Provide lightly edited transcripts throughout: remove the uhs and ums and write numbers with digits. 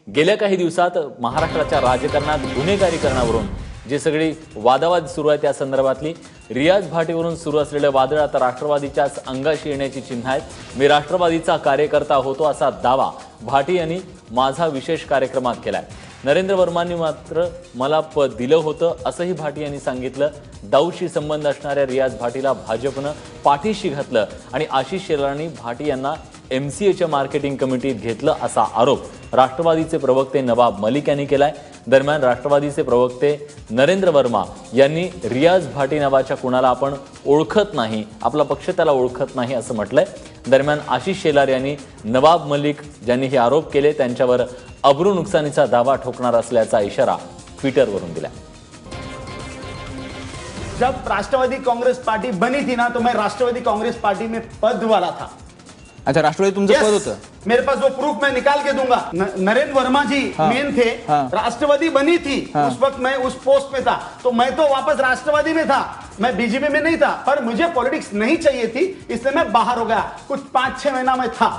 गेल्या काही दिवसात महाराष्ट्राच्या राजकारणात गुन्हेगारीकरणावरून जे सगळी वादावाद सुरू आहे त्या संदर्भातली रियाज भाटीवरून सुरू असलेले वादळ आता राष्ट्रवादीच्याच अंगाशी येण्याची चिन्ह आहेत। मी राष्ट्रवादीचा कार्यकर्ता होतो असा दावा भाटी यांनी माझा विशेष कार्यक्रमात केलाय। नरेंद्र वर्मांनी मात्र मला पद दिलं होतं असंही भाटी यांनी सांगितलं। दाऊदशी संबंध असणाऱ्या रियाज भाटीला भाजपनं पाठीशी घातलं आणि आशिष शेलारांनी भाटी यांना एमसीएच्या मार्केटिंग कमिटीत घेतलं असा आरोप राष्ट्रवादीचे प्रवक्ते नवाब मलिक यांनी केलाय। दरम्यान राष्ट्रवादीचे प्रवक्ते नरेंद्र वर्मा यांनी रियाज भाटी नावाच्या कुणाला आपण ओळखत नाही, आपला पक्ष त्याला ओळखत नाही असं म्हटलंय। दरम्यान आशिष शेलार यांनी नवाब मलिक ज्यांनी हे आरोप केले त्यांच्यावर अब्रू नुकसानीचा दावा ठोकणार असल्याचा इशारा ट्विटरवरून दिला। जब राष्ट्रवादी कांग्रेस पार्टी बनी थी ना तो मैं राष्ट्रवादी कांग्रेस पार्टी में पद वाला था। अच्छा, राष्ट्रवादी तुमचं पद होतं? मेरे पास वो प्रूफ मैं निकाल के दूंगा। नरेंद्र वर्मा जी मेन थे। राष्ट्रवादी बनी थी उस वक्त मैं उस पोस्ट में था, तो मैं तो वापस राष्ट्रवादी में था, मैं बीजेपी में नहीं था। पर मुझे पॉलिटिक्स नहीं चाहिए थी इसलिए मैं बाहर हो गया। कुछ 5-6 महीना में था।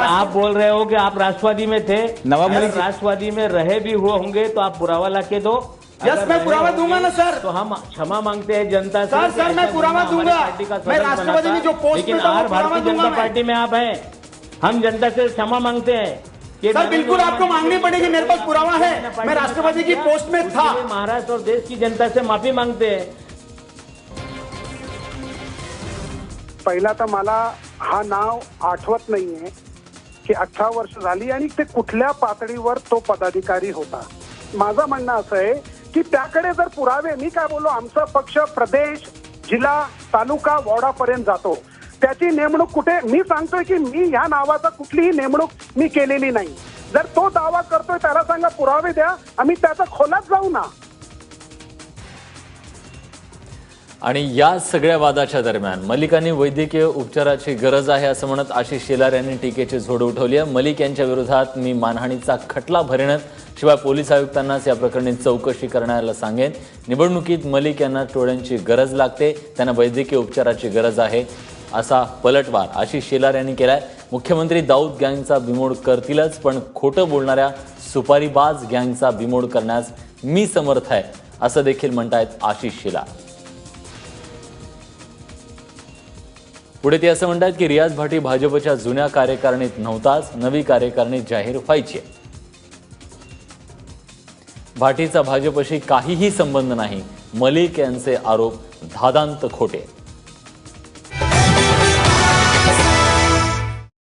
आप बोल रहे हो कि आप राष्ट्रवादी में थे, नवाब मलिक राष्ट्रवादी में रहे भी हुए होंगे तो आप पुरावा ला के दो। यस, मैं पुरावा दूंगा ना सर। तो हम क्षमा मांगते हैं जनता से। सर मैं पुरावा दूंगा। मैं राष्ट्रवादी में जो पोस्ट में था वो भारतीय जनता पार्टी में आप हैं, हम जनता से क्षमा मांगते हैं। सर बिल्कुल आपको मांगनी पड़ेगी, मेरे पास पुरावा है, मैं राष्ट्रवादी की पोस्ट में था। महाराष्ट्र और देश की जनता से माफी मांगते हैं। पहिला तर मला हा नाव आठवत नाहीये की 18 वर्ष झाली आणि ते कुठल्या पातळीवर तो पदाधिकारी होता। माझं म्हणणं असं आहे की त्याकडे जर पुरावे, मी काय बोललो, आमचा पक्ष प्रदेश, जिल्हा, तालुका, वॉर्डापर्यंत जातो। त्याची नेमणूक कुठे, मी सांगतोय की मी या नावाचा कुठलीही नेमणूक मी केलेली नाही। जर तो दावा करतोय त्याला सांगा पुरावे द्या, आम्ही त्याचा खोलात जाऊ ना। आणि या सगळ्या वादाच्या दरम्यान मलिकांनी वैद्यकीय उपचाराची गरज आहे असं म्हणत आशिष शेलार यांनी टीकेची झोड उठवली आहे। मलिक यांच्या विरोधात मी मानहानीचा खटला भरेनच, शिवाय पोलीस आयुक्तांनाच या प्रकरणी चौकशी करण्याला सांगेन। निवडणुकीत मलिक यांना टोळ्यांची गरज लागते, त्यांना वैद्यकीय उपचाराची गरज आहे असा पलटवार आशिष शेलार यांनी केलाय। मुख्यमंत्री दाऊद गँगचा बिमोड करतीलच, पण खोटं बोलणाऱ्या सुपारीबाज गँगचा बिमोड करण्यास मी समर्थ आहे असं देखील म्हणतायत आशिष शेलार। पुढे ते असं म्हणतात की रियाज भाटी भाजपच्या जुन्या कार्यकारिणीत नव्हताच, नवी कार्यकारिणी जाहीर व्हायची। भाटीचा भाजपशी काहीही संबंध नाही, मलिक यांचे आरोप धादांत खोटे।